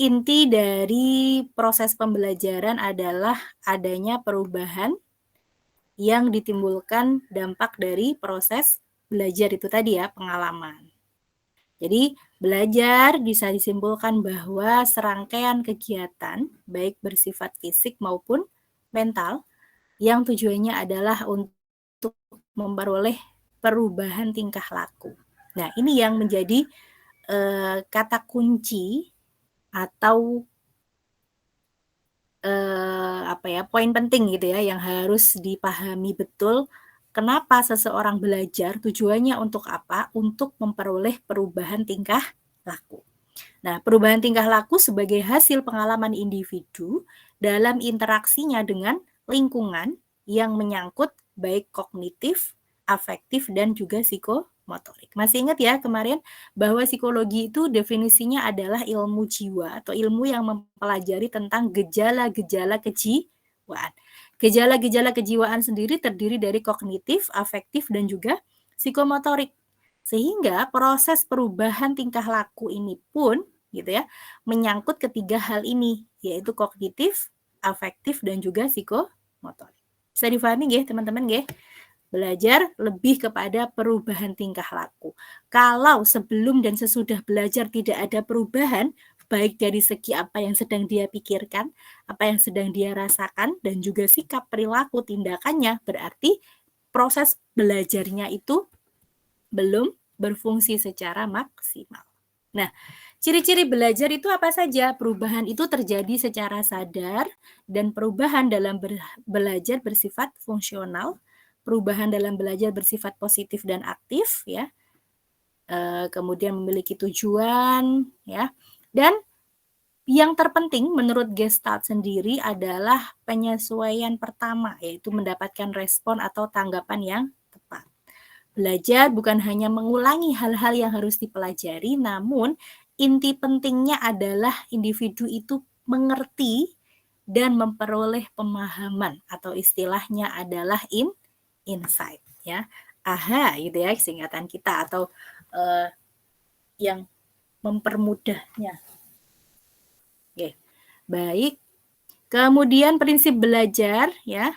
inti dari proses pembelajaran adalah adanya perubahan yang ditimbulkan dampak dari proses belajar itu tadi ya, pengalaman. Jadi, belajar bisa disimpulkan bahwa serangkaian kegiatan, baik bersifat fisik maupun mental, yang tujuannya adalah untuk memperoleh perubahan tingkah laku. Nah, ini yang menjadi kata kunci atau poin penting gitu ya yang harus dipahami betul. Kenapa seseorang belajar, tujuannya untuk apa? Untuk memperoleh perubahan tingkah laku. Nah, perubahan tingkah laku sebagai hasil pengalaman individu dalam interaksinya dengan lingkungan yang menyangkut baik kognitif, afektif, dan juga psikomotorik. Masih ingat ya kemarin bahwa psikologi itu definisinya adalah ilmu jiwa atau ilmu yang mempelajari tentang gejala-gejala kejiwaan. Gejala-gejala kejiwaan sendiri terdiri dari kognitif, afektif, dan juga psikomotorik. Sehingga proses perubahan tingkah laku ini pun gitu ya, menyangkut ketiga hal ini, yaitu kognitif, afektif, dan juga psikomotorik. Bisa difahami nggih teman-teman nggih? Belajar lebih kepada perubahan tingkah laku. Kalau sebelum dan sesudah belajar tidak ada perubahan, baik dari segi apa yang sedang dia pikirkan, apa yang sedang dia rasakan, dan juga sikap perilaku tindakannya, berarti proses belajarnya itu belum berfungsi secara maksimal. Nah, ciri-ciri belajar itu apa saja? Perubahan itu terjadi secara sadar dan perubahan dalam belajar bersifat fungsional, perubahan dalam belajar bersifat positif dan aktif ya. Kemudian memiliki tujuan ya. Dan yang terpenting menurut Gestalt sendiri adalah penyesuaian pertama, yaitu mendapatkan respon atau tanggapan yang tepat. Belajar bukan hanya mengulangi hal-hal yang harus dipelajari, namun inti pentingnya adalah individu itu mengerti dan memperoleh pemahaman atau istilahnya adalah insight ya. Aha gitu ya singkatan kita atau yang mempermudahnya. Oke. Baik. Kemudian prinsip belajar ya.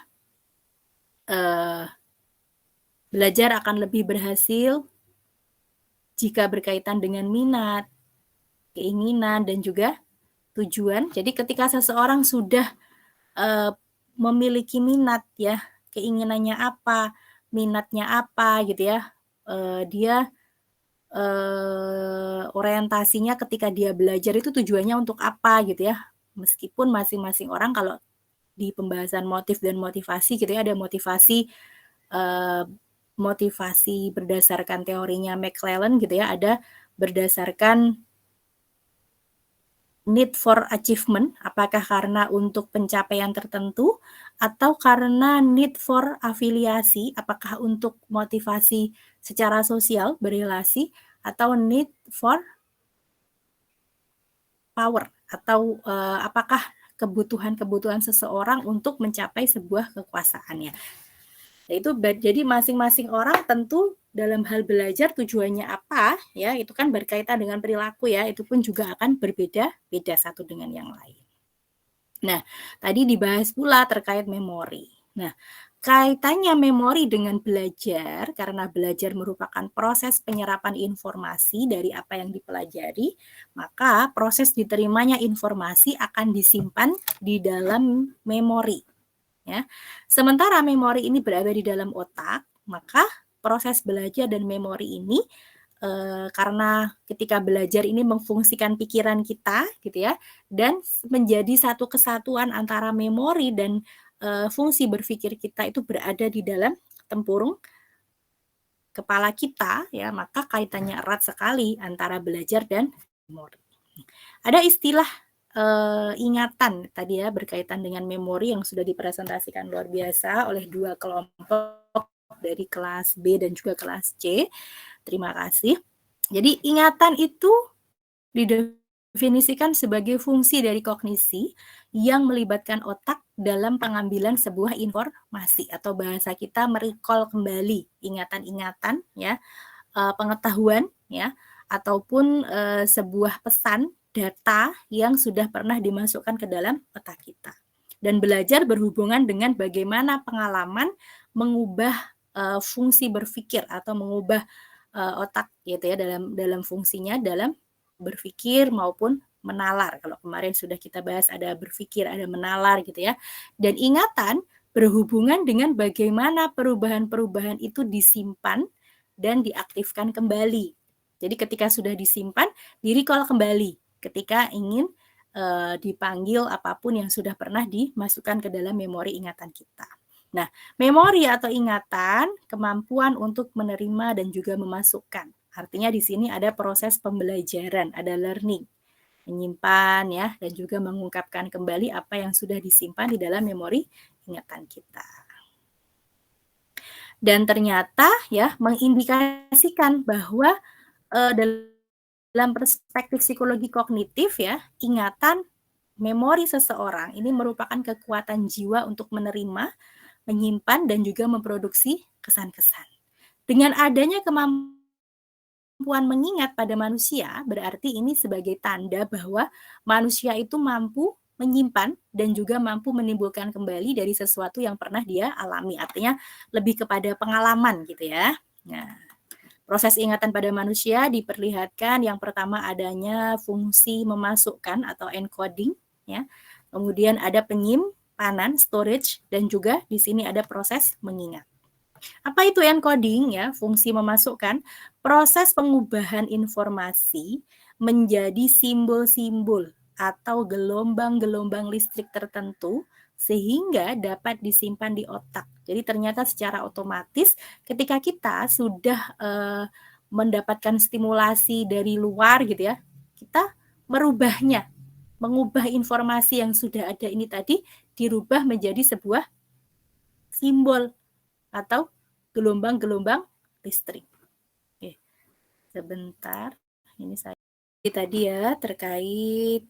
Belajar akan lebih berhasil jika berkaitan dengan minat, keinginan, dan juga tujuan. Jadi ketika seseorang sudah memiliki minat ya, keinginannya apa, minatnya apa gitu ya, dia orientasinya ketika dia belajar itu tujuannya untuk apa gitu ya. Meskipun masing-masing orang kalau di pembahasan motif dan motivasi gitu ya, ada motivasi berdasarkan teorinya McClellan gitu ya, ada berdasarkan need for achievement, apakah karena untuk pencapaian tertentu atau karena need for afiliasi, apakah untuk motivasi secara sosial berrelasi atau need for power atau apakah kebutuhan-kebutuhan seseorang untuk mencapai sebuah kekuasaannya. Itu jadi masing-masing orang tentu dalam hal belajar tujuannya apa ya, itu kan berkaitan dengan perilaku ya, itu pun juga akan berbeda-beda satu dengan yang lain. Nah, tadi dibahas pula terkait memori. Nah, kaitannya memori dengan belajar, karena belajar merupakan proses penyerapan informasi dari apa yang dipelajari, maka proses diterimanya informasi akan disimpan di dalam memori. Ya. Sementara memori ini berada di dalam otak, maka proses belajar dan memori ini karena ketika belajar ini memfungsikan pikiran kita gitu ya, dan menjadi satu kesatuan antara memori dan fungsi berpikir kita itu berada di dalam tempurung kepala kita ya, maka kaitannya erat sekali antara belajar dan memori. Ada istilah ingatan tadi ya berkaitan dengan memori yang sudah dipresentasikan luar biasa oleh dua kelompok dari kelas B dan juga kelas C. Terima kasih. Jadi ingatan itu didefinisikan sebagai fungsi dari kognisi yang melibatkan otak dalam pengambilan sebuah informasi atau bahasa kita merecall kembali ingatan-ingatan ya, pengetahuan ya, ataupun sebuah pesan data yang sudah pernah dimasukkan ke dalam otak kita. Dan belajar berhubungan dengan bagaimana pengalaman mengubah fungsi berpikir atau mengubah otak gitu ya dalam fungsinya dalam berpikir maupun menalar. Kalau kemarin sudah kita bahas ada berpikir, ada menalar gitu ya. Dan ingatan berhubungan dengan bagaimana perubahan-perubahan itu disimpan dan diaktifkan kembali. Jadi ketika sudah disimpan, di-recall kembali ketika ingin dipanggil apapun yang sudah pernah dimasukkan ke dalam memori ingatan kita. Nah, memori atau ingatan kemampuan untuk menerima dan juga memasukkan. Artinya di sini ada proses pembelajaran, ada learning, menyimpan ya dan juga mengungkapkan kembali apa yang sudah disimpan di dalam memori ingatan kita. Dan ternyata ya mengindikasikan bahwa dalam perspektif psikologi kognitif ya, ingatan memori seseorang ini merupakan kekuatan jiwa untuk menerima, menyimpan, dan juga memproduksi kesan-kesan. Dengan adanya kemampuan mengingat pada manusia, berarti ini sebagai tanda bahwa manusia itu mampu menyimpan dan juga mampu menimbulkan kembali dari sesuatu yang pernah dia alami. Artinya lebih kepada pengalaman gitu ya. Nah, proses ingatan pada manusia diperlihatkan yang pertama adanya fungsi memasukkan atau encoding ya. Kemudian ada penyimpanan storage dan juga di sini ada proses mengingat. Apa itu encoding ya? Fungsi memasukkan proses pengubahan informasi menjadi simbol-simbol atau gelombang-gelombang listrik tertentu sehingga dapat disimpan di otak. Jadi ternyata secara otomatis ketika kita sudah mendapatkan stimulasi dari luar gitu ya, kita merubahnya, mengubah informasi yang sudah ada ini tadi dirubah menjadi sebuah simbol atau gelombang-gelombang listrik. Oke, sebentar. Ini saya tadi ya terkait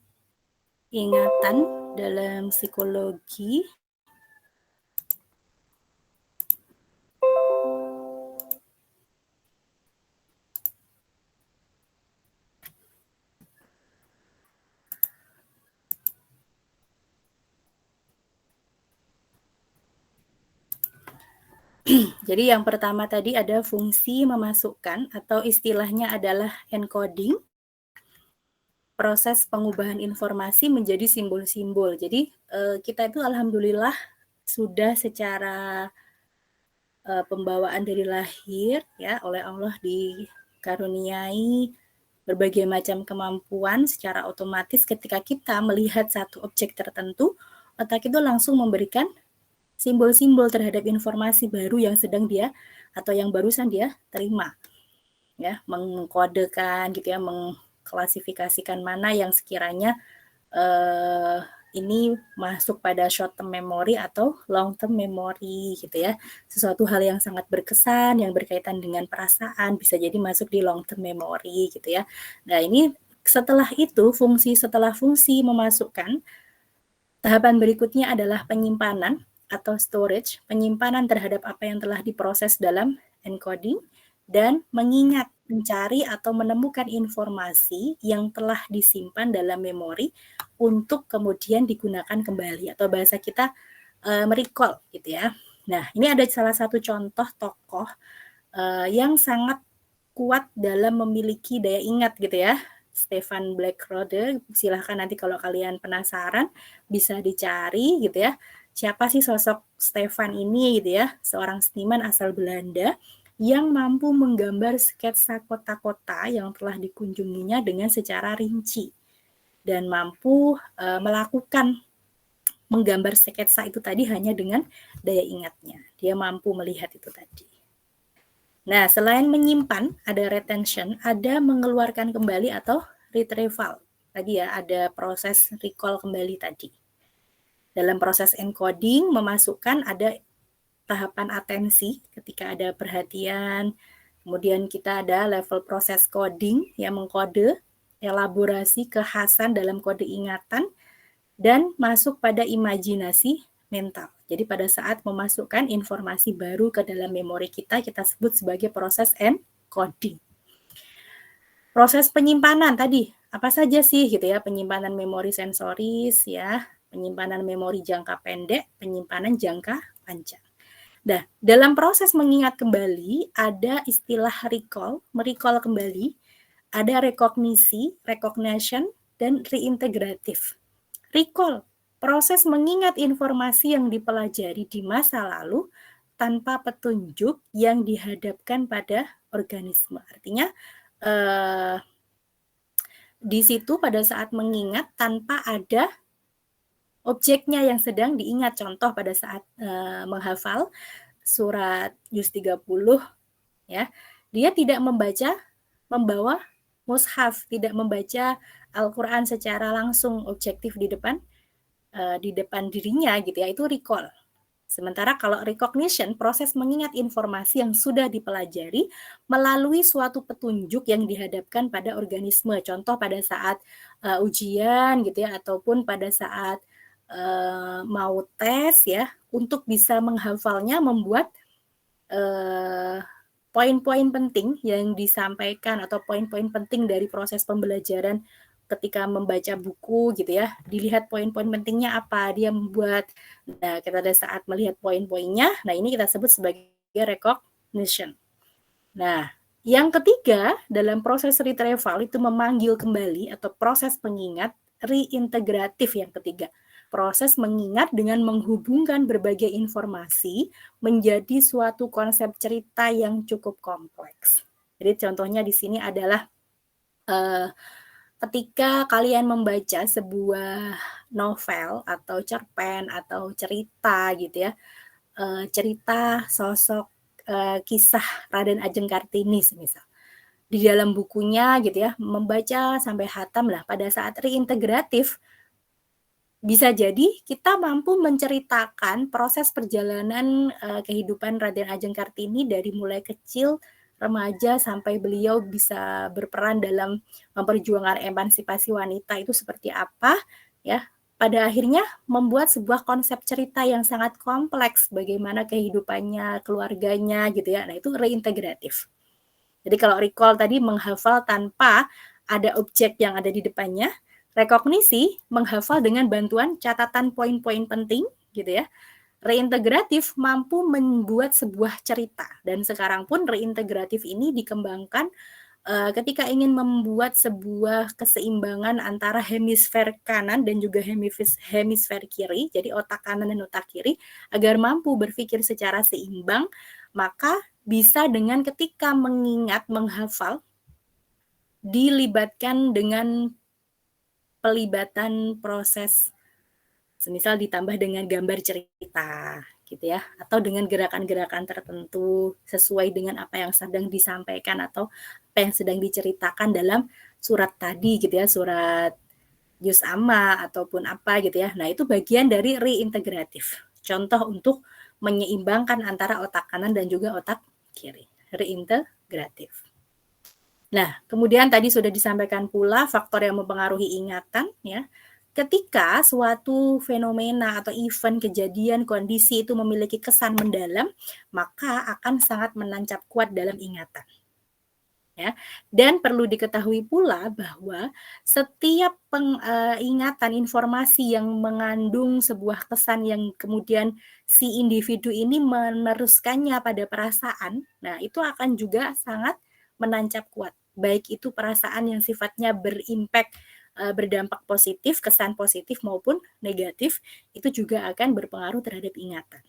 ingatan dalam psikologi. Jadi yang pertama tadi ada fungsi memasukkan atau istilahnya adalah encoding. Proses pengubahan informasi menjadi simbol-simbol. Jadi kita itu alhamdulillah sudah secara pembawaan dari lahir ya oleh Allah dikaruniai berbagai macam kemampuan secara otomatis ketika kita melihat satu objek tertentu, otak itu langsung memberikan simbol-simbol terhadap informasi baru yang sedang dia atau yang barusan dia terima. Ya, mengkodekan gitu ya, mengklasifikasikan mana yang sekiranya ini masuk pada short term memory atau long term memory gitu ya. Sesuatu hal yang sangat berkesan, yang berkaitan dengan perasaan bisa jadi masuk di long term memory gitu ya. Nah, ini setelah itu setelah fungsi memasukkan, tahapan berikutnya adalah penyimpanan atau storage, penyimpanan terhadap apa yang telah diproses dalam encoding dan mengingat, mencari atau menemukan informasi yang telah disimpan dalam memori untuk kemudian digunakan kembali atau bahasa kita merecall gitu ya. Nah, ini ada salah satu contoh tokoh yang sangat kuat dalam memiliki daya ingat gitu ya. Stefan Blackroder, silahkan nanti kalau kalian penasaran bisa dicari gitu ya. Siapa sih sosok Stefan ini gitu ya, seorang seniman asal Belanda yang mampu menggambar sketsa kota-kota yang telah dikunjunginya dengan secara rinci dan mampu melakukan menggambar sketsa itu tadi hanya dengan daya ingatnya. Dia mampu melihat itu tadi. Nah, selain menyimpan, ada retention, ada mengeluarkan kembali atau retrieval. Tadi ya, ada proses recall kembali tadi. Dalam proses encoding, memasukkan ada tahapan atensi ketika ada perhatian, kemudian kita ada level proses coding yang mengkode, elaborasi kekhasan dalam kode ingatan, dan masuk pada imajinasi mental. Jadi pada saat memasukkan informasi baru ke dalam memori kita, kita sebut sebagai proses encoding. Proses penyimpanan tadi, apa saja sih gitu ya, penyimpanan memori sensoris ya, penyimpanan memori jangka pendek, penyimpanan jangka panjang. Nah, dalam proses mengingat kembali ada istilah recall, merecall kembali, ada rekognisi, recognition, dan reintegratif. Recall, proses mengingat informasi yang dipelajari di masa lalu tanpa petunjuk yang dihadapkan pada organisme. Artinya, di situ pada saat mengingat tanpa ada objeknya yang sedang diingat. Contoh pada saat menghafal surat Juz 30 ya, dia tidak membawa mushaf, tidak membaca Al-Qur'an secara langsung objektif di depan dirinya gitu ya, itu recall. Sementara kalau recognition, proses mengingat informasi yang sudah dipelajari melalui suatu petunjuk yang dihadapkan pada organisme. Contoh pada saat ujian gitu ya, ataupun pada saat mau tes ya, untuk bisa menghafalnya membuat poin-poin penting yang disampaikan atau poin-poin penting dari proses pembelajaran ketika membaca buku gitu ya, dilihat poin-poin pentingnya apa, dia membuat. Nah, kita pada saat melihat poin-poinnya, nah ini kita sebut sebagai recognition. Nah, yang ketiga dalam proses retrieval itu memanggil kembali atau proses pengingat reintegratif yang ketiga. Proses mengingat dengan menghubungkan berbagai informasi menjadi suatu konsep cerita yang cukup kompleks. Jadi contohnya di sini adalah ketika kalian membaca sebuah novel atau cerpen atau cerita gitu ya, cerita sosok kisah Raden Ajeng Kartini semisal. Di dalam bukunya gitu ya, membaca sampai hatam lah pada saat reintegratif, bisa jadi kita mampu menceritakan proses perjalanan kehidupan Raden Ajeng Kartini dari mulai kecil, remaja sampai beliau bisa berperan dalam memperjuangkan emansipasi wanita itu seperti apa ya. Pada akhirnya membuat sebuah konsep cerita yang sangat kompleks bagaimana kehidupannya, keluarganya gitu ya. Nah, itu reintegratif. Jadi kalau recall tadi menghafal tanpa ada objek yang ada di depannya, rekognisi menghafal dengan bantuan catatan poin-poin penting gitu ya. Reintegratif mampu membuat sebuah cerita dan sekarang pun reintegratif ini dikembangkan ketika ingin membuat sebuah keseimbangan antara hemisfer kanan dan juga hemisfer kiri, jadi otak kanan dan otak kiri, agar mampu berpikir secara seimbang, maka bisa dengan ketika mengingat, menghafal, dilibatkan dengan pelibatan proses, semisal ditambah dengan gambar cerita, gitu ya, atau dengan gerakan-gerakan tertentu sesuai dengan apa yang sedang disampaikan atau apa yang sedang diceritakan dalam surat tadi, gitu ya, surat juz amma ataupun apa gitu ya. Nah, itu bagian dari reintegratif. Contoh untuk menyeimbangkan antara otak kanan dan juga otak kiri. Reintegratif. Nah, kemudian tadi sudah disampaikan pula faktor yang mempengaruhi ingatan ya. Ketika suatu fenomena atau event, kejadian, kondisi itu memiliki kesan mendalam, maka akan sangat menancap kuat dalam ingatan. Ya. Dan perlu diketahui pula bahwa setiap ingatan informasi yang mengandung sebuah kesan yang kemudian si individu ini meneruskannya pada perasaan, nah itu akan juga sangat menancap kuat. Baik itu perasaan yang sifatnya berimpact, berdampak positif, kesan positif maupun negatif, itu juga akan berpengaruh terhadap ingatan.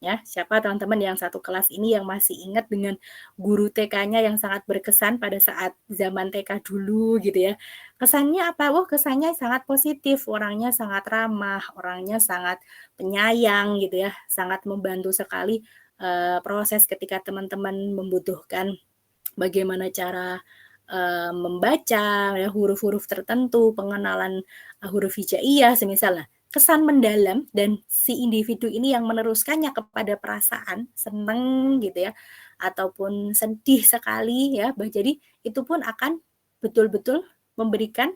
Ya, siapa teman-teman yang satu kelas ini yang masih ingat dengan guru TK-nya yang sangat berkesan pada saat zaman TK dulu gitu ya. Kesannya apa? Oh, kesannya sangat positif, orangnya sangat ramah, orangnya sangat penyayang gitu ya, sangat membantu sekali proses ketika teman-teman membutuhkan bagaimana cara membaca ya, huruf-huruf tertentu, pengenalan huruf hijaiyah semisal. Kesan mendalam dan si individu ini yang meneruskannya kepada perasaan seneng gitu ya, ataupun sedih sekali ya, jadi itu pun akan betul-betul memberikan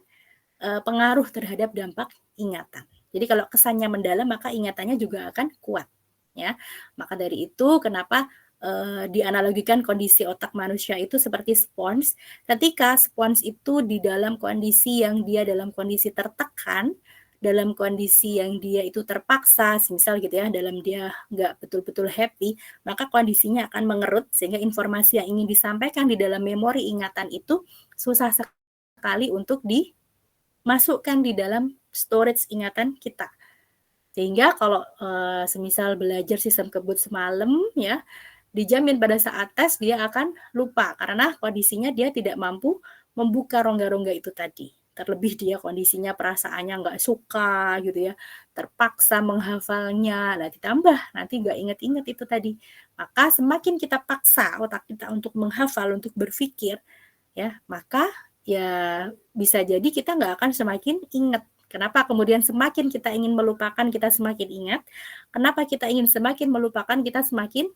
pengaruh terhadap dampak ingatan. Jadi kalau kesannya mendalam maka ingatannya juga akan kuat ya. Maka dari itu kenapa dianalogikan kondisi otak manusia itu seperti spons. Ketika spons itu di dalam kondisi yang dia dalam kondisi tertekan, dalam kondisi yang dia itu terpaksa, misal gitu ya, dalam dia nggak betul-betul happy, maka kondisinya akan mengerut sehingga informasi yang ingin disampaikan di dalam memori ingatan itu susah sekali untuk dimasukkan di dalam storage ingatan kita. Sehingga kalau semisal belajar sistem kebut semalam ya, dijamin pada saat tes dia akan lupa karena kondisinya dia tidak mampu membuka rongga-rongga itu tadi. Terlebih dia kondisinya perasaannya nggak suka gitu ya, terpaksa menghafalnya, nah ditambah nanti nggak inget-inget itu tadi. Maka semakin kita paksa otak kita untuk menghafal, untuk berpikir, ya maka ya bisa jadi kita nggak akan semakin ingat. Kenapa kemudian semakin kita ingin melupakan kita semakin ingat? Kenapa kita ingin semakin melupakan kita semakin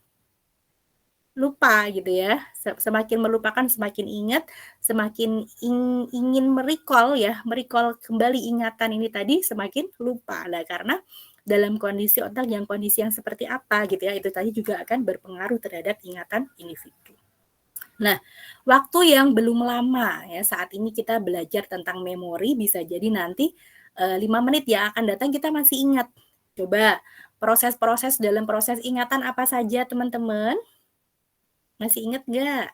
lupa gitu ya. Semakin melupakan semakin ingat, semakin ingin merecall ya, merecall kembali ingatan ini tadi semakin lupa. Nah, karena dalam kondisi otak yang kondisi yang seperti apa gitu ya, itu tadi juga akan berpengaruh terhadap ingatan individu. Nah, waktu yang belum lama ya, saat ini kita belajar tentang memori, bisa jadi nanti 5 menit yang akan datang kita masih ingat. Coba proses-proses dalam proses ingatan apa saja teman-teman? Masih ingat nggak?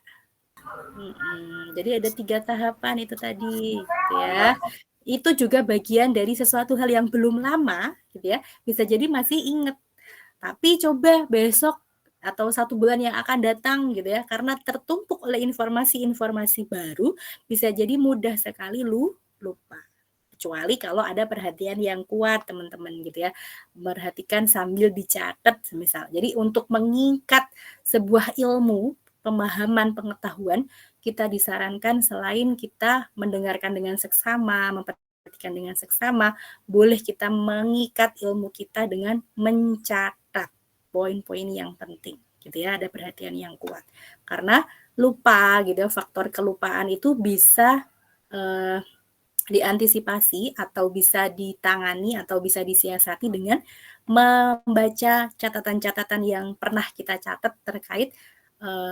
Jadi ada 3 tahapan itu tadi, gitu ya. Itu juga bagian dari sesuatu hal yang belum lama, gitu ya, bisa jadi masih ingat. Tapi coba besok atau 1 bulan yang akan datang gitu ya, karena tertumpuk oleh informasi-informasi baru, bisa jadi mudah sekali lupa. Kecuali kalau ada perhatian yang kuat teman-teman gitu ya. Perhatikan sambil dicatat semisal. Jadi untuk mengikat sebuah ilmu, pemahaman, pengetahuan, kita disarankan selain kita mendengarkan dengan seksama, memperhatikan dengan seksama, boleh kita mengikat ilmu kita dengan mencatat poin-poin yang penting gitu ya, ada perhatian yang kuat. Karena lupa gitu ya, faktor kelupaan itu bisa diantisipasi atau bisa ditangani atau bisa disiasati dengan membaca catatan-catatan yang pernah kita catat terkait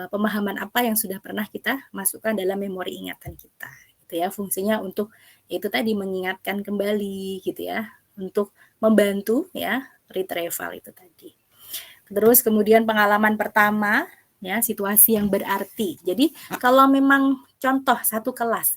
pemahaman apa yang sudah pernah kita masukkan dalam memori ingatan kita. Gitu ya, fungsinya untuk itu tadi mengingatkan kembali gitu ya, untuk membantu ya retrieval itu tadi. Terus kemudian pengalaman pertama ya, situasi yang berarti. Jadi kalau memang contoh satu kelas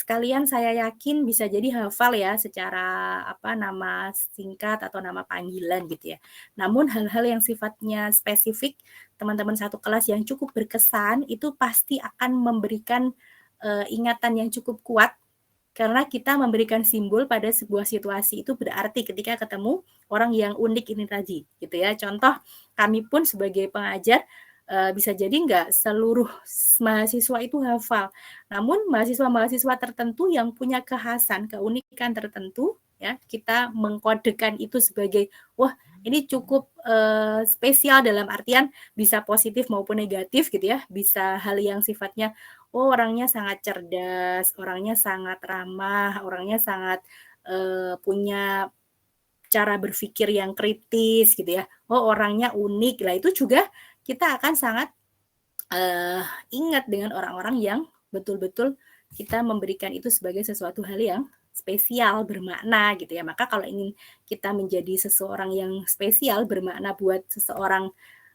kalian saya yakin bisa jadi hafal ya secara nama singkat atau nama panggilan gitu ya. Namun hal-hal yang sifatnya spesifik, teman-teman satu kelas yang cukup berkesan itu pasti akan memberikan ingatan yang cukup kuat karena kita memberikan simbol pada sebuah situasi itu berarti ketika ketemu orang yang unik ini tadi gitu ya. Contoh kami pun sebagai pengajar bisa jadi nggak seluruh mahasiswa itu hafal. Namun mahasiswa-mahasiswa tertentu yang punya kekhasan, keunikan tertentu, ya kita mengkodekan itu sebagai wah ini cukup spesial dalam artian bisa positif maupun negatif gitu ya. Bisa hal yang sifatnya orangnya sangat cerdas, orangnya sangat ramah, orangnya sangat punya cara berpikir yang kritis gitu ya. Oh orangnya unik lah itu juga kita akan sangat ingat dengan orang-orang yang betul-betul kita memberikan itu sebagai sesuatu hal yang spesial, bermakna gitu ya. Maka kalau ingin kita menjadi seseorang yang spesial, bermakna buat seseorang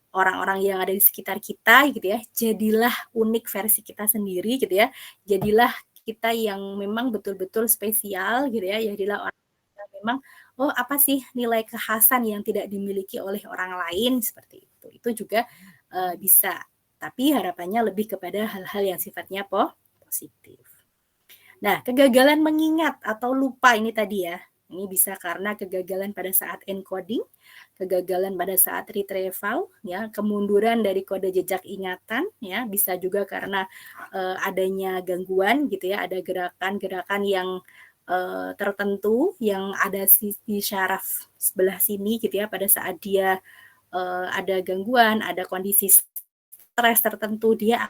orang-orang yang ada di sekitar kita gitu ya, jadilah unik versi kita sendiri gitu ya. Jadilah kita yang memang betul-betul spesial gitu ya. Jadilah orang yang memang oh apa sih nilai kekhasan yang tidak dimiliki oleh orang lain seperti itu. Itu juga bisa. Tapi harapannya lebih kepada hal-hal yang sifatnya positif. Nah, kegagalan mengingat atau lupa ini tadi ya. Ini bisa karena kegagalan pada saat encoding, kegagalan pada saat retrieval, ya, kemunduran dari kode jejak ingatan, ya, bisa juga karena adanya gangguan gitu ya, ada gerakan-gerakan yang tertentu yang ada di syaraf sebelah sini gitu ya, pada saat dia ada gangguan, ada kondisi stres tertentu, dia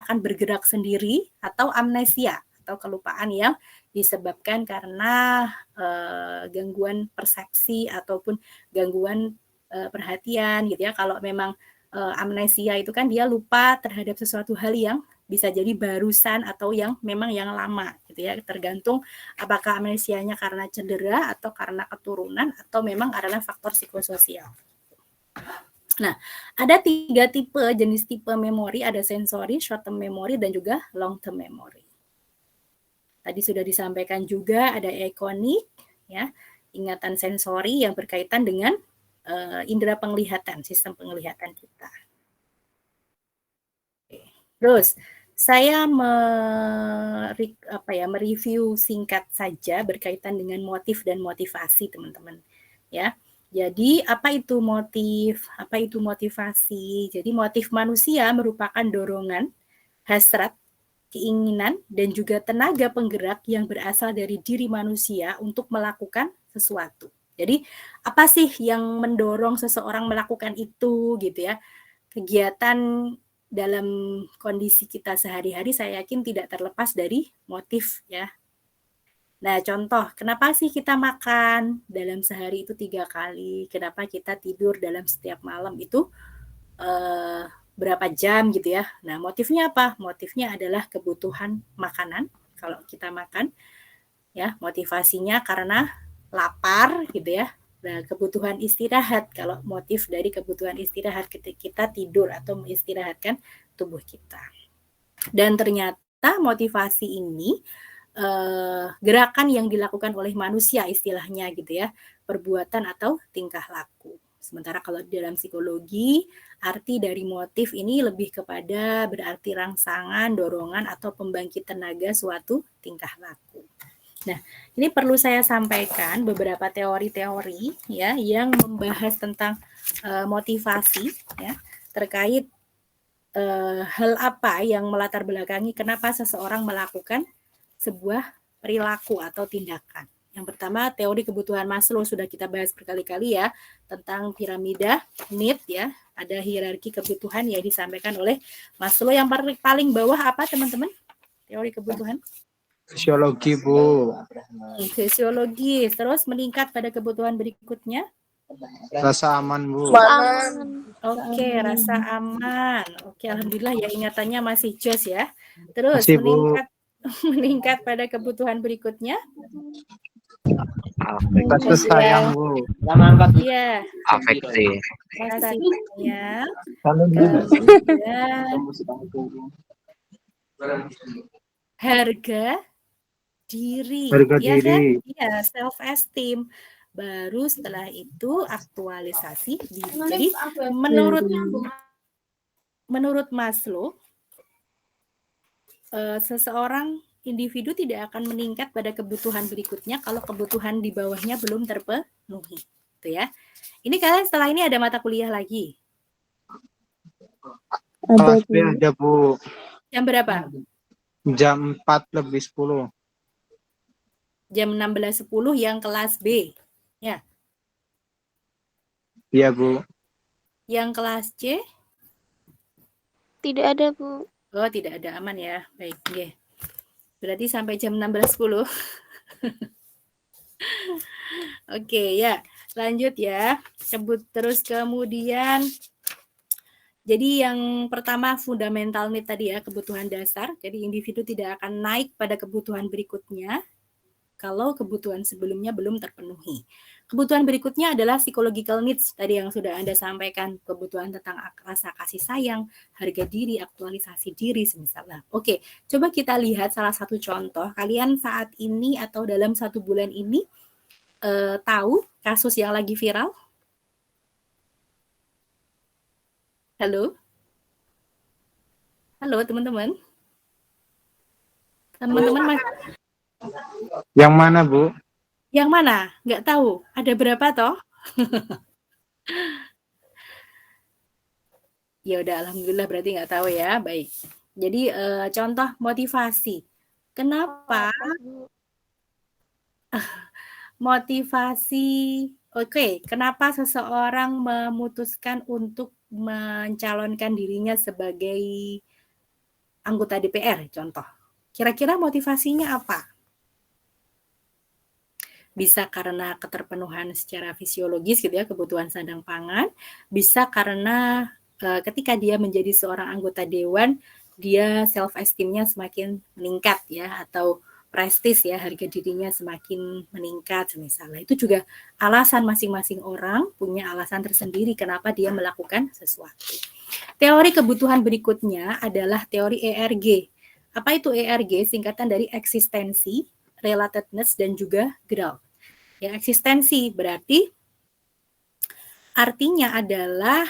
akan bergerak sendiri atau amnesia atau kelupaan yang disebabkan karena gangguan persepsi ataupun gangguan perhatian gitu ya. Kalau memang amnesia itu kan dia lupa terhadap sesuatu hal yang bisa jadi barusan atau yang memang yang lama gitu ya, tergantung apakah amnesianya karena cedera atau karena keturunan atau memang karena faktor psikososial. Nah, ada 3 jenis tipe memori, ada sensory, short term memory, dan juga long term memory. Tadi sudah disampaikan juga ada ikonik, ya, ingatan sensori yang berkaitan dengan indera penglihatan, sistem penglihatan kita. Terus saya mereview singkat saja berkaitan dengan motif dan motivasi, teman-teman. Ya, jadi apa itu motif? Apa itu motivasi? Jadi motif manusia merupakan dorongan, hasrat, keinginan, dan juga tenaga penggerak yang berasal dari diri manusia untuk melakukan sesuatu. Jadi apa sih yang mendorong seseorang melakukan itu gitu ya? Kegiatan dalam kondisi kita sehari-hari saya yakin tidak terlepas dari motif ya. Nah, contoh, kenapa sih kita makan dalam sehari itu 3 kali? Kenapa kita tidur dalam setiap malam itu berapa jam gitu ya? Nah, motifnya apa? Motifnya adalah kebutuhan makanan kalau kita makan. Ya, motivasinya karena lapar gitu ya. Nah, kebutuhan istirahat, kalau motif dari kebutuhan istirahat ketika kita tidur atau mengistirahatkan tubuh kita. Dan ternyata motivasi ini gerakan yang dilakukan oleh manusia istilahnya gitu ya, perbuatan atau tingkah laku. Sementara kalau dalam psikologi, arti dari motif ini lebih kepada berarti rangsangan, dorongan, atau pembangkit tenaga suatu tingkah laku. Nah, ini perlu saya sampaikan beberapa teori-teori ya yang membahas tentang motivasi ya terkait hal apa yang melatar belakangi kenapa seseorang melakukan sebuah perilaku atau tindakan. Yang pertama, teori kebutuhan Maslow sudah kita bahas berkali-kali ya tentang piramida need ya. Ada hierarki kebutuhan yang disampaikan oleh Maslow. Yang paling bawah apa teman-teman? Teori kebutuhan? Fisiologi, Bu. Fisiologi. Terus meningkat pada kebutuhan berikutnya? Rasa aman, Bu. Oke, rasa aman. Oke, alhamdulillah ya ingatannya masih jos ya. Terus Masih, Bu. meningkat pada kebutuhan berikutnya? Rasa sayang, Bu. Iya. Afeksi. Rasa sayang. Kemudian harga diri. Harga Ya diri. kan? Iya, self esteem. Baru setelah itu aktualisasi diri. Jadi menurut Maslow, seseorang individu tidak akan meningkat pada kebutuhan berikutnya kalau kebutuhan di bawahnya belum terpenuhi. Gitu ya. Ini kalian setelah ini ada mata kuliah lagi? Kelas B ada, Bu. Jam berapa? Jam 4:10. Jam 16.10 yang kelas B. Ya. Iya, Bu. Yang kelas C? Tidak ada, Bu. Oh, tidak ada, aman ya. Baik, ya. Berarti sampai jam 16.10. Oke, ya. Lanjut ya. Sebut terus kemudian. Jadi yang pertama fundamental need tadi ya, kebutuhan dasar. Jadi individu tidak akan naik pada kebutuhan berikutnya kalau kebutuhan sebelumnya belum terpenuhi. Kebutuhan berikutnya adalah psychological needs, tadi yang sudah Anda sampaikan, kebutuhan tentang rasa kasih sayang, harga diri, aktualisasi diri, misalnya. Oke, coba kita lihat salah satu contoh. Kalian saat ini atau dalam 1 bulan ini tahu kasus yang lagi viral? Halo? Halo, teman-teman? Teman-teman Yang mana, Bu? Yang mana? Nggak tahu. Ada berapa toh? Ya udah, alhamdulillah berarti nggak tahu ya. Baik. Jadi contoh motivasi. Kenapa? Motivasi. Oke, kenapa seseorang memutuskan untuk mencalonkan dirinya sebagai anggota DPR? Contoh. Kira-kira motivasinya apa? Bisa karena keterpenuhan secara fisiologis gitu ya, kebutuhan sandang pangan, bisa karena ketika dia menjadi seorang anggota dewan, dia self esteem-nya semakin meningkat ya, atau prestis ya, harga dirinya semakin meningkat misalnya. Itu juga alasan masing-masing orang punya alasan tersendiri kenapa dia melakukan sesuatu. Teori kebutuhan berikutnya adalah teori ERG. Apa itu ERG? Singkatan dari eksistensi, relatedness, dan juga growth. Ya, eksistensi berarti artinya adalah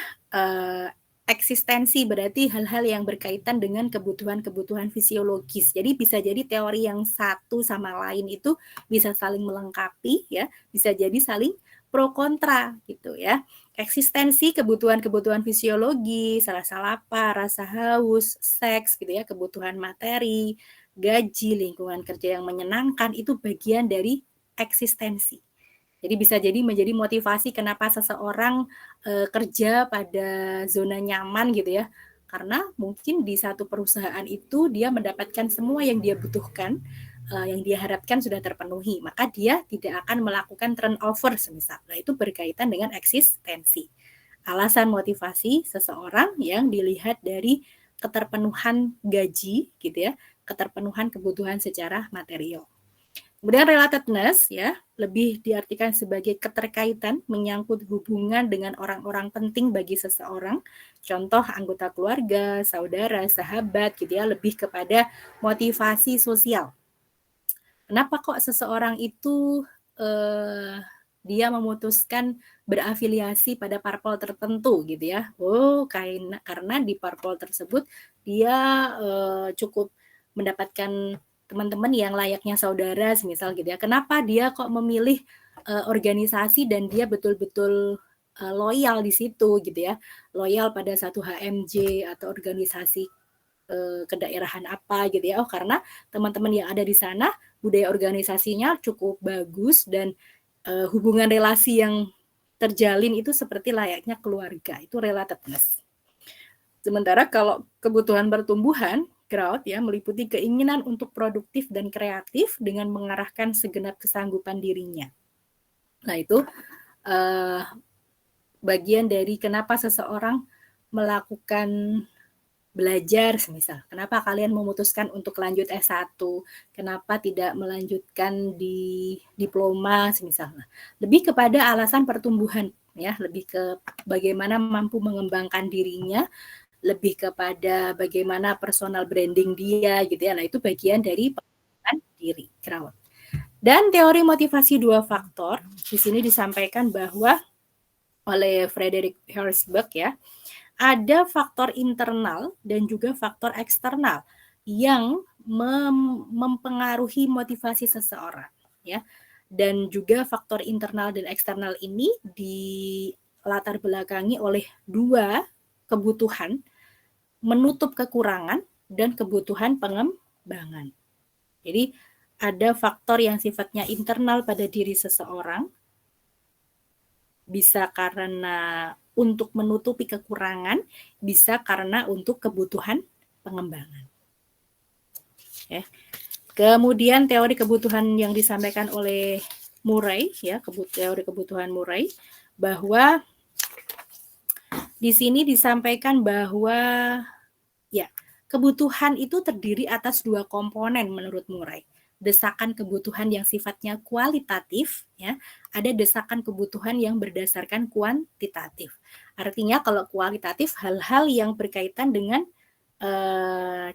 eksistensi berarti hal-hal yang berkaitan dengan kebutuhan-kebutuhan fisiologis. Jadi bisa jadi teori yang satu sama lain itu bisa saling melengkapi ya, bisa jadi saling pro kontra gitu ya. Eksistensi kebutuhan-kebutuhan fisiologis, rasa lapar, rasa haus, seks gitu ya, kebutuhan materi, gaji, lingkungan kerja yang menyenangkan itu bagian dari eksistensi. Jadi bisa jadi menjadi motivasi kenapa seseorang kerja pada zona nyaman gitu ya. Karena mungkin di satu perusahaan itu dia mendapatkan semua yang dia butuhkan, yang dia harapkan sudah terpenuhi. Maka dia tidak akan melakukan turnover semisal. Nah, itu berkaitan dengan eksistensi. Alasan motivasi seseorang yang dilihat dari keterpenuhan gaji gitu ya, keterpenuhan kebutuhan secara material. Kemudian relatedness ya, lebih diartikan sebagai keterkaitan menyangkut hubungan dengan orang-orang penting bagi seseorang. Contoh anggota keluarga, saudara, sahabat gitu ya, lebih kepada motivasi sosial. Kenapa kok seseorang itu dia memutuskan berafiliasi pada parpol tertentu gitu ya? Oh, karena di parpol tersebut dia cukup mendapatkan teman-teman yang layaknya saudara misal gitu ya. Kenapa dia kok memilih organisasi dan dia betul-betul loyal di situ gitu ya. Loyal pada satu HMJ atau organisasi kedaerahan apa gitu ya. Oh, karena teman-teman yang ada di sana budaya organisasinya cukup bagus dan hubungan relasi yang terjalin itu seperti layaknya keluarga. Itu relatedness. Sementara kalau kebutuhan pertumbuhan, growth ya, meliputi keinginan untuk produktif dan kreatif dengan mengarahkan segenap kesanggupan dirinya. Nah, itu bagian dari kenapa seseorang melakukan belajar semisal. Kenapa kalian memutuskan untuk lanjut S1? Kenapa tidak melanjutkan di diploma semisal? Lebih kepada alasan pertumbuhan ya, lebih ke bagaimana mampu mengembangkan dirinya, lebih kepada bagaimana personal branding dia gitu ya. Nah, itu bagian dari pengembangan diri, growth. Dan teori motivasi dua faktor di sini disampaikan bahwa oleh Frederick Herzberg ya, ada faktor internal dan juga faktor eksternal yang mempengaruhi motivasi seseorang ya. Dan juga faktor internal dan eksternal ini dilatar belakangi oleh dua kebutuhan, menutup kekurangan dan kebutuhan pengembangan. Jadi ada faktor yang sifatnya internal pada diri seseorang, bisa karena untuk menutupi kekurangan, bisa karena untuk kebutuhan pengembangan. Ya. Kemudian teori kebutuhan yang disampaikan oleh Murray, ya, teori kebutuhan Murray, bahwa di sini disampaikan bahwa ya, kebutuhan itu terdiri atas dua komponen menurut Murray. Desakan kebutuhan yang sifatnya kualitatif, ya, ada desakan kebutuhan yang berdasarkan kuantitatif. Artinya kalau kualitatif hal-hal yang berkaitan dengan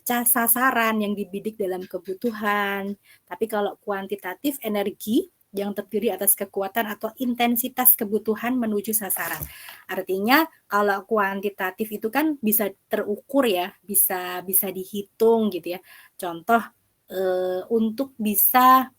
sasaran yang dibidik dalam kebutuhan. Tapi kalau kuantitatif energi yang terdiri atas kekuatan atau intensitas kebutuhan menuju sasaran. Artinya kalau kuantitatif itu kan bisa terukur ya, bisa dihitung gitu ya. Contoh untuk bisa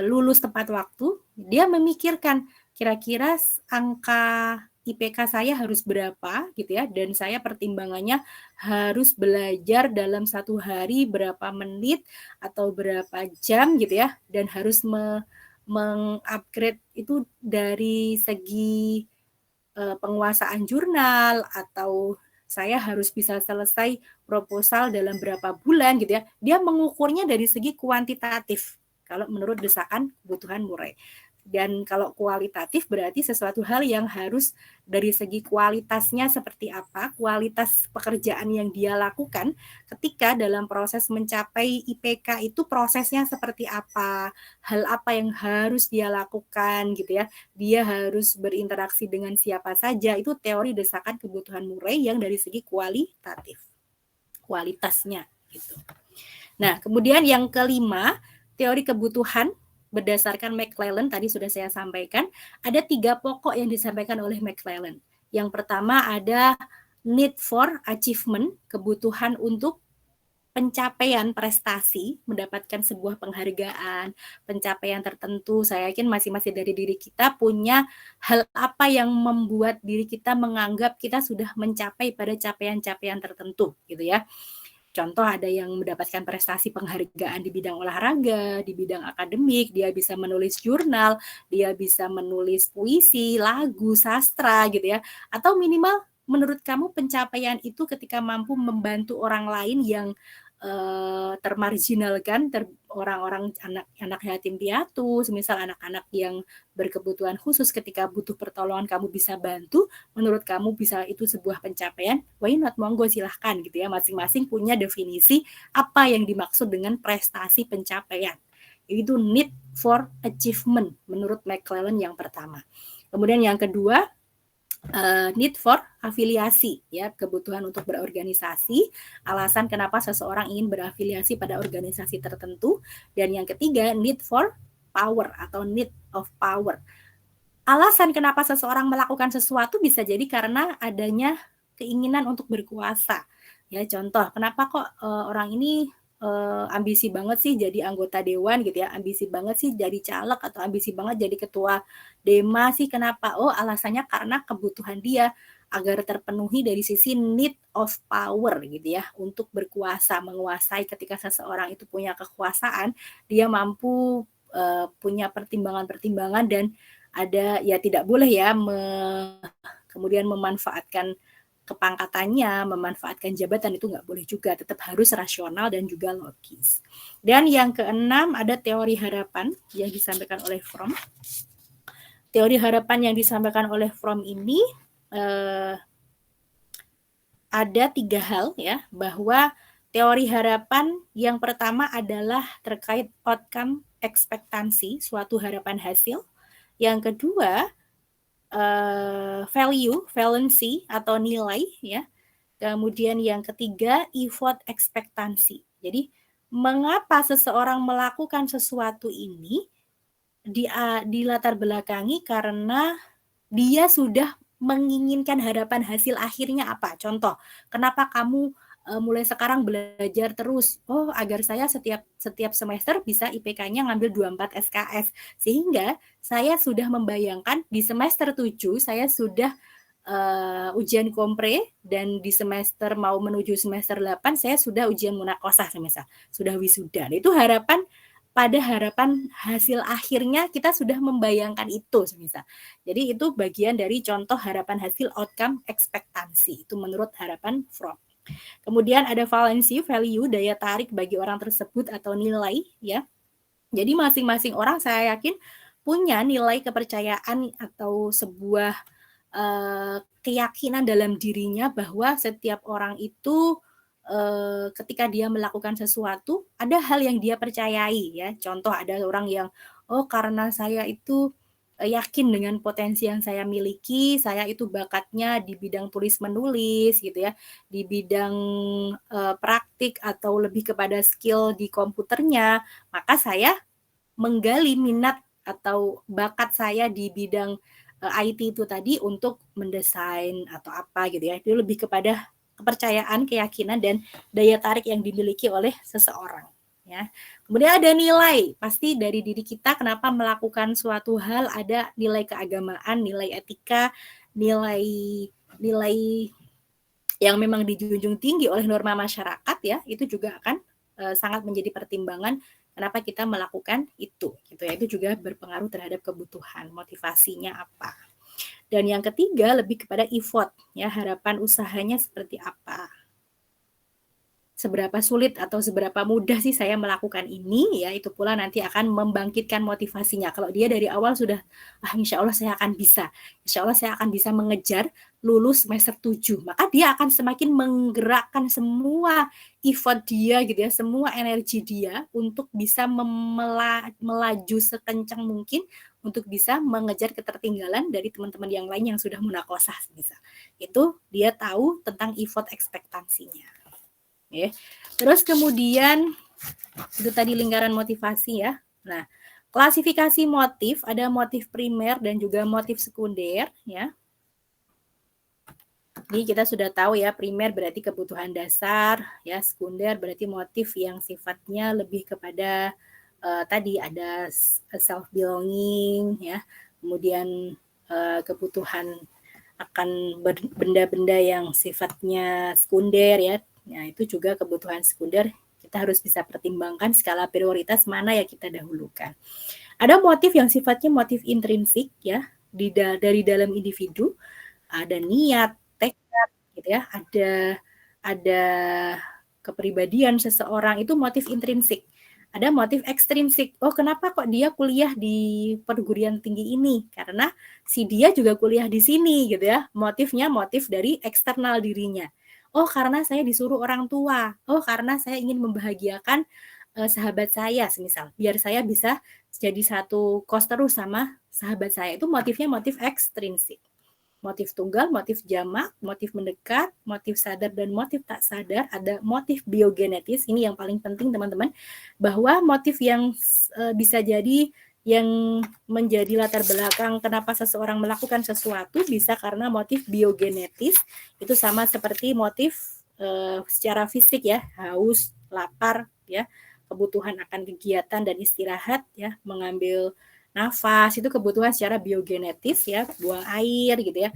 lulus tepat waktu, dia memikirkan kira-kira angka IPK saya harus berapa gitu ya, dan saya pertimbangannya harus belajar dalam satu hari berapa menit atau berapa jam gitu ya, dan harus mengupgrade itu dari segi penguasaan jurnal, atau saya harus bisa selesai proposal dalam berapa bulan gitu ya. Dia mengukurnya dari segi kuantitatif kalau menurut desakan kebutuhan Murray. Dan kalau kualitatif berarti sesuatu hal yang harus dari segi kualitasnya seperti apa, kualitas pekerjaan yang dia lakukan ketika dalam proses mencapai IPK itu prosesnya seperti apa, hal apa yang harus dia lakukan gitu ya. Dia harus berinteraksi dengan siapa saja, itu teori desakan kebutuhan Murray yang dari segi kualitatif. Kualitasnya gitu. Nah, kemudian yang kelima, teori kebutuhan berdasarkan McClellan, tadi sudah saya sampaikan, ada 3 pokok yang disampaikan oleh McClellan. Yang pertama ada need for achievement, kebutuhan untuk pencapaian prestasi, mendapatkan sebuah penghargaan, pencapaian tertentu. Saya yakin masing-masing dari diri kita punya hal apa yang membuat diri kita menganggap kita sudah mencapai pada capaian-capaian tertentu, gitu ya. Contoh ada yang mendapatkan prestasi penghargaan di bidang olahraga, di bidang akademik, dia bisa menulis jurnal, dia bisa menulis puisi, lagu, sastra gitu ya. Atau minimal menurut kamu pencapaian itu ketika mampu membantu orang lain yang termarginalkan, orang-orang anak yatim piatu, semisal anak-anak yang berkebutuhan khusus ketika butuh pertolongan kamu bisa bantu, menurut kamu bisa itu sebuah pencapaian, why not, monggo silahkan gitu ya, masing-masing punya definisi apa yang dimaksud dengan prestasi pencapaian. Itu need for achievement menurut McClellan yang pertama. Kemudian yang kedua, need for afiliasi, ya, kebutuhan untuk berorganisasi, alasan kenapa seseorang ingin berafiliasi pada organisasi tertentu. Dan yang ketiga, need for power atau need of power. Alasan kenapa seseorang melakukan sesuatu bisa jadi karena adanya keinginan untuk berkuasa. Ya, contoh, kenapa kok orang ini ambisi banget sih jadi anggota dewan gitu ya, ambisi banget sih jadi caleg atau ambisi banget jadi ketua Dema sih, kenapa? Oh, alasannya karena kebutuhan dia agar terpenuhi dari sisi need of power gitu ya, untuk berkuasa, menguasai. Ketika seseorang itu punya kekuasaan, dia mampu punya pertimbangan-pertimbangan dan ada ya tidak boleh ya kemudian memanfaatkan kepangkatannya, memanfaatkan jabatan, itu nggak boleh juga, tetap harus rasional dan juga logis. Dan yang keenam ada teori harapan yang disampaikan oleh Fromm. Teori harapan yang disampaikan oleh Fromm ini ada 3 hal ya, bahwa teori harapan yang pertama adalah terkait outcome ekspektansi, suatu harapan hasil. Yang kedua, value, valency atau nilai ya. Kemudian yang ketiga, effort ekspektansi. Jadi mengapa seseorang melakukan sesuatu ini di latar belakangi karena dia sudah menginginkan harapan hasil akhirnya apa. Contoh, kenapa kamu mulai sekarang belajar terus? Oh, agar saya setiap semester bisa IPK-nya ngambil 24 SKS. Sehingga saya sudah membayangkan di semester 7 saya sudah ujian kompre, dan di semester mau menuju semester 8 saya sudah ujian munakosah semisal, sudah wisuda. Itu harapan, pada harapan hasil akhirnya kita sudah membayangkan itu semisal. Jadi itu bagian dari contoh harapan hasil, outcome ekspektansi. Itu menurut harapan Fromm. Kemudian ada valency, value, daya tarik bagi orang tersebut atau nilai ya. Jadi masing-masing orang saya yakin punya nilai kepercayaan atau sebuah keyakinan dalam dirinya bahwa setiap orang itu ketika dia melakukan sesuatu ada hal yang dia percayai ya. Contoh, ada orang yang karena saya itu yakin dengan potensi yang saya miliki, saya itu bakatnya di bidang tulis menulis gitu ya, di bidang praktik atau lebih kepada skill di komputernya, maka saya menggali minat atau bakat saya di bidang IT itu tadi untuk mendesain atau apa gitu ya. Itu lebih kepada kepercayaan, keyakinan, dan daya tarik yang dimiliki oleh seseorang ya. Kemudian ada nilai, pasti dari diri kita kenapa melakukan suatu hal, ada nilai keagamaan, nilai etika, nilai yang memang dijunjung tinggi oleh norma masyarakat ya, itu juga akan sangat menjadi pertimbangan kenapa kita melakukan itu gitu ya. Itu juga berpengaruh terhadap kebutuhan, motivasinya apa. Dan yang ketiga lebih kepada effort ya, harapan usahanya seperti apa. seberapa sulit atau seberapa mudah sih saya melakukan ini, ya itu pula nanti akan membangkitkan motivasinya. Kalau dia dari awal sudah, insya Allah saya akan bisa, insya Allah saya akan bisa mengejar lulus semester 7, maka dia akan semakin menggerakkan semua effort dia gitu ya, semua energi dia untuk bisa melaju sekencang mungkin untuk bisa mengejar ketertinggalan dari teman-teman yang lain yang sudah munakosah bisa. Itu dia tahu tentang effort ekspektasinya. Ya. Terus kemudian itu tadi lingkaran motivasi ya. Nah, klasifikasi motif ada motif primer dan juga motif sekunder ya. Jadi kita sudah tahu ya, primer berarti kebutuhan dasar, ya sekunder berarti motif yang sifatnya lebih kepada tadi ada self belonging ya, kemudian kebutuhan akan benda-benda yang sifatnya sekunder ya. Nah, itu juga kebutuhan sekunder kita harus bisa pertimbangkan skala prioritas mana yang kita dahulukan. Ada motif yang sifatnya motif intrinsik ya, dari dalam individu, ada niat, tekad gitu ya, ada kepribadian seseorang, itu motif intrinsik. Ada motif ekstrinsik. Oh, kenapa kok dia kuliah di perguruan tinggi ini? Karena si dia juga kuliah di sini gitu ya. Motifnya motif dari eksternal dirinya. Oh, karena saya disuruh orang tua. Oh, karena saya ingin membahagiakan sahabat saya semisal. Biar saya bisa jadi satu kos terus sama sahabat saya. Itu motifnya motif ekstrinsik. Motif tunggal, motif jamak, motif mendekat, motif sadar dan motif tak sadar, ada motif biogenetis. Ini yang paling penting teman-teman, bahwa motif yang bisa jadi yang menjadi latar belakang kenapa seseorang melakukan sesuatu bisa karena motif biogenetis. Itu sama seperti motif secara fisik ya, haus, lapar ya, kebutuhan akan kegiatan dan istirahat ya, mengambil nafas itu kebutuhan secara biogenetis ya, buang air gitu ya.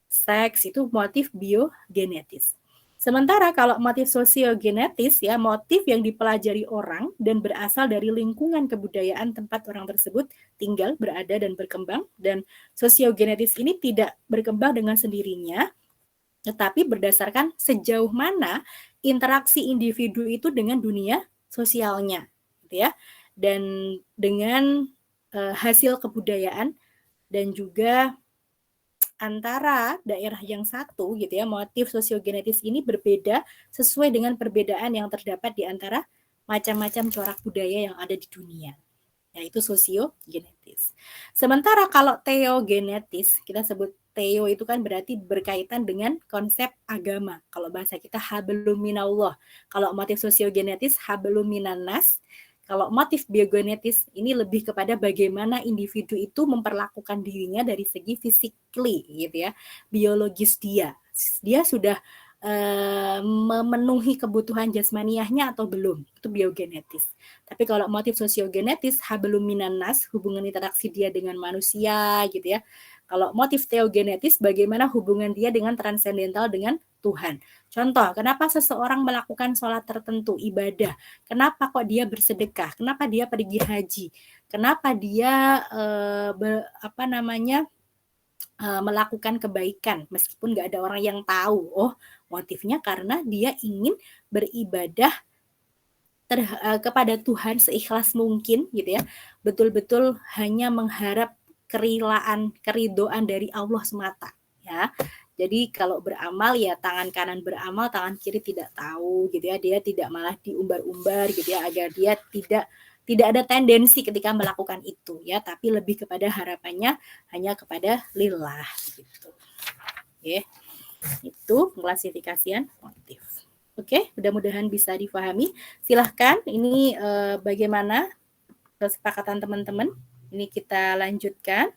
Seks itu motif biogenetis. Sementara kalau motif sosiogenetis ya, motif yang dipelajari orang dan berasal dari lingkungan kebudayaan tempat orang tersebut tinggal, berada dan berkembang, dan sosiogenetis ini tidak berkembang dengan sendirinya, tetapi berdasarkan sejauh mana interaksi individu itu dengan dunia sosialnya gitu ya, dan dengan hasil kebudayaan dan juga antara daerah yang satu gitu ya, motif sosiogenetis ini berbeda sesuai dengan perbedaan yang terdapat di antara macam-macam corak budaya yang ada di dunia, yaitu sosiogenetis. Sementara kalau teogenetis, kita sebut teo itu kan berarti berkaitan dengan konsep agama. Kalau bahasa kita hablum minallah. Kalau motif sosiogenetis hablum minannas. Kalau motif biogenetis ini lebih kepada bagaimana individu itu memperlakukan dirinya dari segi physically gitu ya, biologis dia. Dia sudah memenuhi kebutuhan jasmaniahnya atau belum, itu biogenetis. Tapi kalau motif sosiogenetis hablum minannas, hubungan interaksi dia dengan manusia gitu ya. Kalau motif teogenetis, bagaimana hubungan dia dengan transendental, dengan Tuhan. Contoh, kenapa seseorang melakukan sholat tertentu, ibadah? Kenapa kok dia bersedekah? Kenapa dia pergi haji? Kenapa dia melakukan kebaikan meskipun nggak ada orang yang tahu? Oh, motifnya karena dia ingin beribadah kepada Tuhan seikhlas mungkin gitu ya. Betul-betul hanya mengharap keridoan dari Allah semata ya. Jadi kalau beramal ya tangan kanan beramal, tangan kiri tidak tahu gitu ya. Dia tidak malah diumbar-umbar gitu ya, agar dia tidak ada tendensi ketika melakukan itu ya, tapi lebih kepada harapannya hanya kepada lillah gitu. Oke. Itu klasifikasian motif. Oke, mudah-mudahan bisa difahami. Silahkan, ini bagaimana kesepakatan teman-teman? Ini kita lanjutkan.